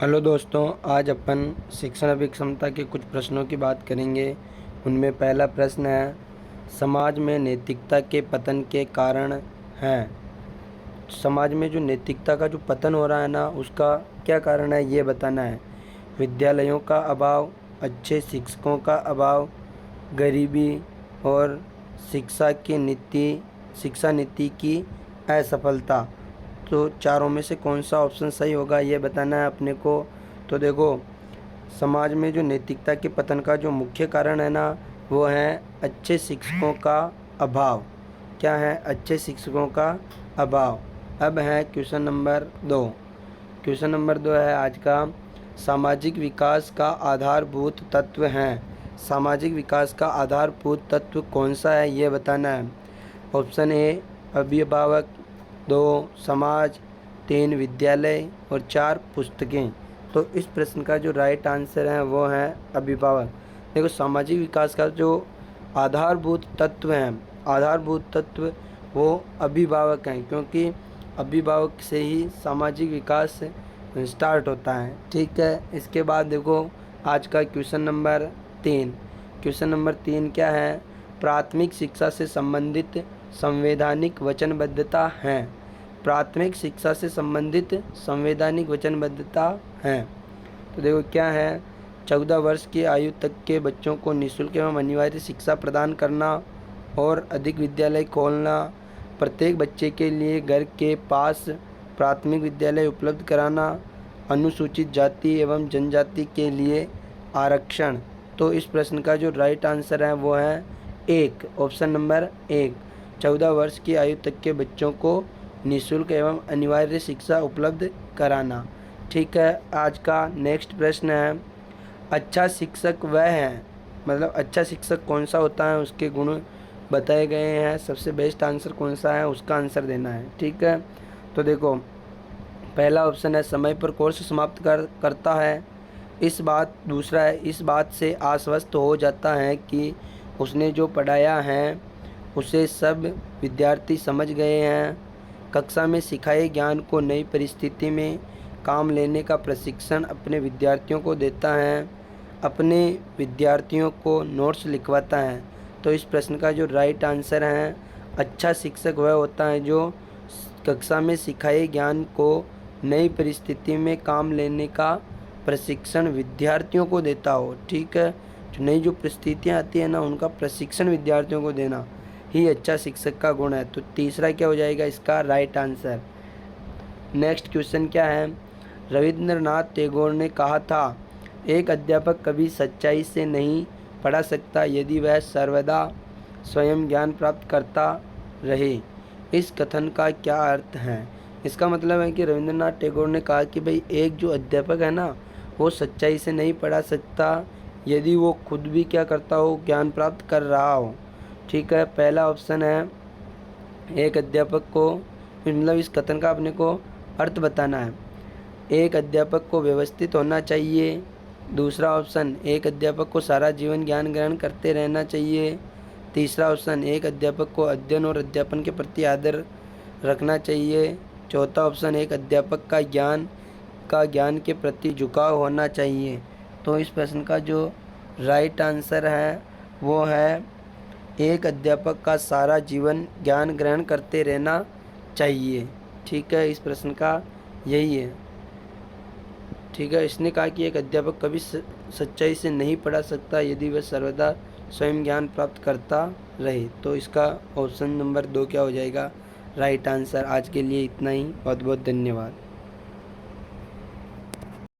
Hello दोस्तों, आज अपन शिक्षण अभिक्षमता के कुछ प्रश्नों की बात करेंगे। उनमें पहला प्रश्न है, समाज में नैतिकता के पतन के कारण हैं। समाज में जो नैतिकता का जो पतन हो रहा है ना, उसका क्या कारण है ये बताना है। विद्यालयों का अभाव, अच्छे शिक्षकों का अभाव, गरीबी और शिक्षा नीति की असफलता। तो चारों में से कौन सा ऑप्शन सही होगा ये बताना है अपने को। तो देखो, समाज में जो नैतिकता के पतन का जो मुख्य कारण है ना, वो है अच्छे शिक्षकों का अभाव। क्या है? अच्छे शिक्षकों का अभाव। अब है क्वेश्चन नंबर 2। क्वेश्चन नंबर 2 है आज का, सामाजिक विकास का आधारभूत तत्व हैं। सामाजिक विकास का आधारभूत तत्व कौन सा है ये बताना है। ऑप्शन ए अभिभावक, 2 समाज, 3 विद्यालय और 4 पुस्तकें। तो इस प्रश्न का जो राइट आंसर है वो है अभिभावक। देखो, सामाजिक विकास का जो आधारभूत तत्व हैं, आधारभूत तत्व वो अभिभावक हैं, क्योंकि अभिभावक से ही सामाजिक विकास स्टार्ट होता है। ठीक है। इसके बाद देखो आज का क्वेश्चन नंबर 3। क्वेश्चन नंबर 3 क्या है? प्राथमिक शिक्षा से संबंधित संवैधानिक वचनबद्धता है। प्राथमिक शिक्षा से संबंधित संवैधानिक वचनबद्धता है। तो देखो क्या है, 14 वर्ष की आयु तक के बच्चों को निःशुल्क एवं अनिवार्य शिक्षा प्रदान करना और अधिक विद्यालय खोलना, प्रत्येक बच्चे के लिए घर के पास प्राथमिक विद्यालय उपलब्ध कराना, अनुसूचित जाति एवं जनजाति के लिए आरक्षण। तो इस प्रश्न का जो राइट आंसर है वो है 1, ऑप्शन नंबर 1, 14 वर्ष की आयु तक के बच्चों को निःशुल्क एवं अनिवार्य शिक्षा उपलब्ध कराना। ठीक है। आज का नेक्स्ट प्रश्न है, अच्छा शिक्षक वह है, मतलब अच्छा शिक्षक कौन सा होता है, उसके गुण बताए गए हैं। सबसे बेस्ट आंसर कौन सा है उसका आंसर देना है। ठीक है। तो देखो, पहला ऑप्शन है समय पर कोर्स समाप्त करता है। दूसरा है इस बात से आश्वस्त हो जाता है कि उसने जो पढ़ाया है उसे सब विद्यार्थी समझ गए हैं। कक्षा में सिखाए ज्ञान को नई परिस्थिति में काम लेने का प्रशिक्षण अपने विद्यार्थियों को देता है। अपने विद्यार्थियों को नोट्स लिखवाता है। तो इस प्रश्न का जो राइट आंसर है, अच्छा शिक्षक वह होता है जो कक्षा में सिखाए ज्ञान को नई परिस्थिति में काम लेने का प्रशिक्षण विद्यार्थियों को देता हो। ठीक है। जो नई जो परिस्थितियाँ आती है ना, उनका प्रशिक्षण विद्यार्थियों को देना ही अच्छा शिक्षक का गुण है। तो तीसरा क्या हो जाएगा इसका राइट आंसर। नेक्स्ट क्वेश्चन क्या है? रविंद्रनाथ टैगोर ने कहा था, एक अध्यापक कभी सच्चाई से नहीं पढ़ा सकता यदि वह सर्वदा स्वयं ज्ञान प्राप्त करता रहे। इस कथन का क्या अर्थ है? इसका मतलब है कि रविंद्रनाथ टैगोर ने कहा कि भाई एक जो अध्यापक है ना, वो सच्चाई से नहीं पढ़ा सकता यदि वो खुद भी क्या करता हो, ज्ञान प्राप्त कर रहा हो। ठीक है। पहला ऑप्शन है एक अध्यापक को, मतलब इस कथन का अपने को अर्थ बताना है। एक अध्यापक को व्यवस्थित होना चाहिए। दूसरा ऑप्शन, एक अध्यापक को सारा जीवन ज्ञान ग्रहण करते रहना चाहिए। तीसरा ऑप्शन, एक अध्यापक को अध्ययन और अध्यापन के प्रति आदर रखना चाहिए। चौथा ऑप्शन, एक अध्यापक का ज्ञान के प्रति झुकाव होना चाहिए। तो इस प्रश्न का जो राइट आंसर है वो है एक अध्यापक का सारा जीवन ज्ञान ग्रहण करते रहना चाहिए। ठीक है। इस प्रश्न का यही है। ठीक है। इसने कहा कि एक अध्यापक कभी सच्चाई से नहीं पढ़ा सकता यदि वह सर्वदा स्वयं ज्ञान प्राप्त करता रहे। तो इसका ऑप्शन नंबर 2 क्या हो जाएगा राइट आंसर। आज के लिए इतना ही। बहुत बहुत धन्यवाद।